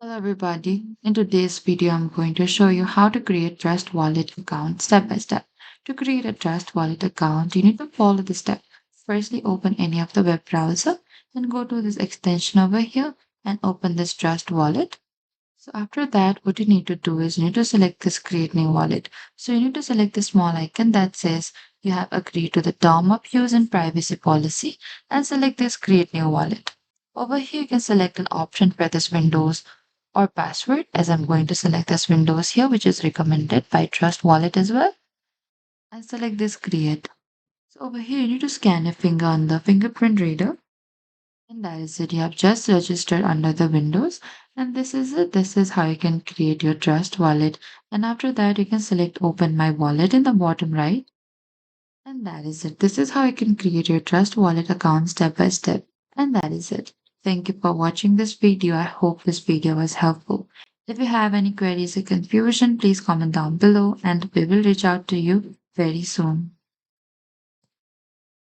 Hello everybody. In today's video, I'm going to show you how to create Trust Wallet account step by step. To create a Trust Wallet account, you need to follow the step. Firstly, open any of the web browser and go to this extension over here and open this Trust Wallet. So after that, what you need to do is you need to select this create new wallet. So you need to select the small icon that says you have agreed to the term of use and privacy policy and select this create new wallet. Over here, you can select an option for this Windows or password as I'm going to select this Windows here, which is recommended by Trust Wallet as well. And select this create. So over here, you need to scan your finger on the fingerprint reader. And that is it. You have just registered under the Windows. And this is it. This is how you can create your Trust Wallet. And after that, you can select Open My Wallet in the bottom right. And that is it. This is how you can create your Trust Wallet account step by step. And that is it. Thank you for watching this video. I hope this video was helpful. If you have any queries or confusion, please comment down below and we will reach out to you very soon.